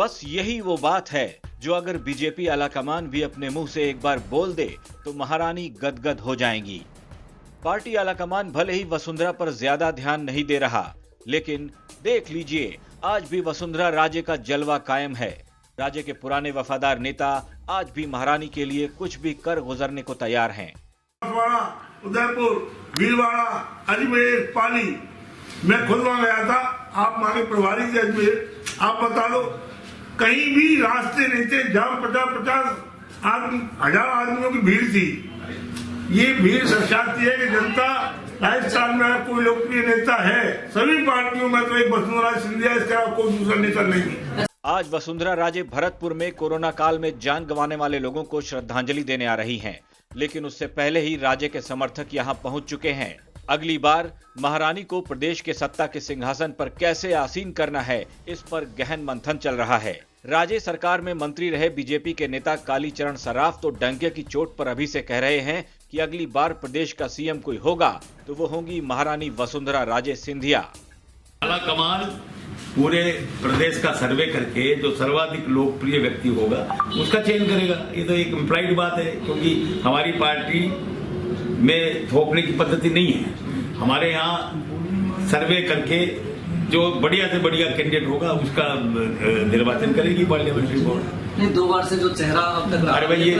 बस यही वो बात है जो अगर बीजेपी आलाकमान भी अपने मुंह से एक बार बोल दे तो महारानी गदगद हो जाएंगी। पार्टी आलाकमान भले ही वसुंधरा पर ज्यादा ध्यान नहीं दे रहा, लेकिन देख लीजिए आज भी वसुंधरा राजे का जलवा कायम है। राज्य के पुराने वफादार नेता आज भी महारानी के लिए कुछ भी कर गुजरने को तैयार हैं। उदयपुर, भीलवाड़ा, अजमेर, पाली, मैं खुद वहां गया था। आप मांगे प्रभारी थे अजमेर, आप बता दो कहीं भी रास्ते नहीं थे जहां 50-50 आदमी, 1000 आदमियों की भीड़ थी। ये भीड़ दर्शाती है कि जनता राजस्थान में कोई लोकप्रिय नेता है। सभी पार्टियों में तो एक वसुंधरा सिंधिया, इसके अलावा कोई दूसरा नेता नहीं है। आज वसुंधरा राजे भरतपुर में कोरोना काल में जान गंवाने वाले लोगों को श्रद्धांजलि देने आ रही हैं, लेकिन उससे पहले ही राजे के समर्थक यहां पहुंच चुके हैं। अगली बार महारानी को प्रदेश के सत्ता के सिंहासन पर कैसे आसीन करना है, इस पर गहन मंथन चल रहा है। राजे सरकार में मंत्री रहे बीजेपी के नेता कालीचरण सराफ तो डंके की चोट पर अभी से कह रहे हैं कि अगली बार प्रदेश का सीएम कोई होगा तो वो होंगी महारानी वसुंधरा राजे सिंधिया। आलाकमान पूरे प्रदेश का सर्वे करके जो सर्वाधिक लोकप्रिय व्यक्ति होगा उसका चयन करेगा। ये तो एक इम्प्लाइड बात है, क्योंकि हमारी पार्टी में थोपने की पद्धति नहीं है। हमारे यहाँ सर्वे करके जो बढ़िया से बढ़िया कैंडिडेट होगा उसका निर्वाचन करेगी पार्लियामेंट्री बोर्ड। नहीं, 2 बार से जो चेहरा अब तक रहा, अरे भाई ये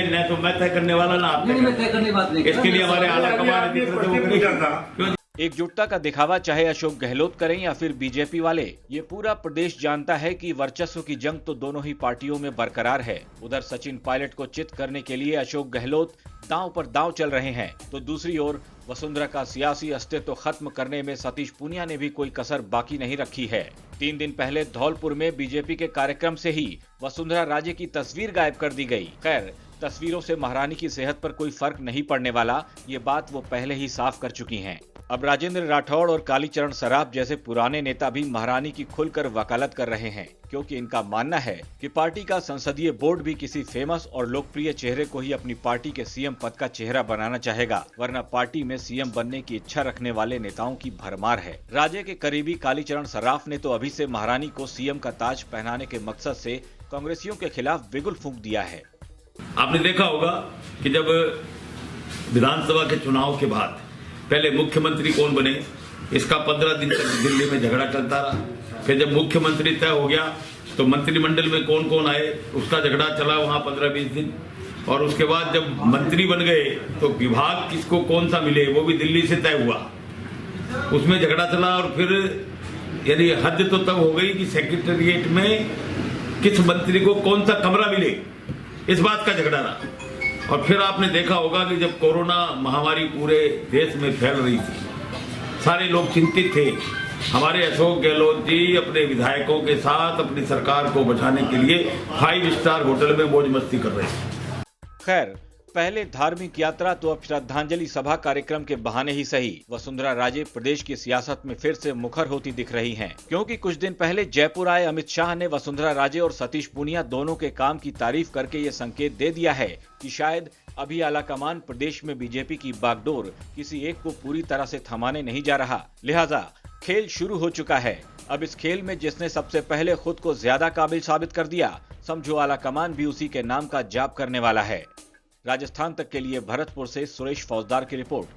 न तो मैं तय करने वाला ना आप तय करने बात नहीं। इसके लिए हमारे आलाकमान एकजुटता का दिखावा चाहे अशोक गहलोत करें या फिर बीजेपी वाले, ये पूरा प्रदेश जानता है कि वर्चस्व की जंग तो दोनों ही पार्टियों में बरकरार है। उधर सचिन पायलट को चित करने के लिए अशोक गहलोत दांव पर दांव चल रहे हैं, तो दूसरी ओर वसुंधरा का सियासी अस्तित्व खत्म करने में सतीश पूनिया ने भी कोई कसर बाकी नहीं रखी है। 3 दिन पहले धौलपुर में बीजेपी के कार्यक्रम से ही वसुंधरा राजे की तस्वीर गायब कर दी गई। खैर, तस्वीरों से महारानी की सेहत पर कोई फर्क नहीं पड़ने वाला, ये बात वो पहले ही साफ कर चुकी हैं। अब राजेंद्र राठौड़ और कालीचरण सराफ जैसे पुराने नेता भी महारानी की खुलकर वकालत कर रहे हैं, क्योंकि इनका मानना है कि पार्टी का संसदीय बोर्ड भी किसी फेमस और लोकप्रिय चेहरे को ही अपनी पार्टी के सीएम पद का चेहरा बनाना चाहेगा, वरना पार्टी में सीएम बनने की इच्छा रखने वाले नेताओं की भरमार है। राजे के करीबी कालीचरण सराफ ने तो अभी से महारानी को सीएम का ताज पहनाने के मकसद से कांग्रेसियों के खिलाफ बिगुल फूंक दिया है। आपने देखा होगा कि जब विधानसभा के चुनाव के बाद पहले मुख्यमंत्री कौन बने, इसका 15 दिन तक दिल्ली में झगड़ा चलता रहा। फिर जब मुख्यमंत्री तय हो गया तो मंत्रिमंडल में कौन कौन आए उसका झगड़ा चला वहां 15-20 दिन। और उसके बाद जब मंत्री बन गए तो विभाग किसको कौन सा मिले वो भी दिल्ली से तय हुआ, उसमें झगड़ा चला। और फिर यानी हद तो तब हो गई कि सेक्रेटेरिएट में किस मंत्री को कौन सा कमरा मिले, इस बात का झगड़ा रहा। और फिर आपने देखा होगा कि जब कोरोना महामारी पूरे देश में फैल रही थी, सारे लोग चिंतित थे। हमारे अशोक गहलोत जी अपने विधायकों के साथ अपनी सरकार को बचाने के लिए 5 स्टार होटल में मौज मस्ती कर रहे थे। खैर, पहले धार्मिक यात्रा तो अब श्रद्धांजलि सभा कार्यक्रम के बहाने ही सही वसुंधरा राजे प्रदेश की सियासत में फिर से मुखर होती दिख रही हैं, क्योंकि कुछ दिन पहले जयपुर आए अमित शाह ने वसुंधरा राजे और सतीश पूनिया दोनों के काम की तारीफ करके ये संकेत दे दिया है कि शायद अभी आलाकमान प्रदेश में बीजेपी की बागडोर किसी एक को पूरी तरह से थमाने नहीं जा रहा। लिहाजा खेल शुरू हो चुका है। अब इस खेल में जिसने सबसे पहले खुद को ज्यादा काबिल साबित कर दिया, समझो आलाकमान भी उसी के नाम का जाप करने वाला है। राजस्थान तक के लिए भरतपुर से सुरेश फौजदार की रिपोर्ट।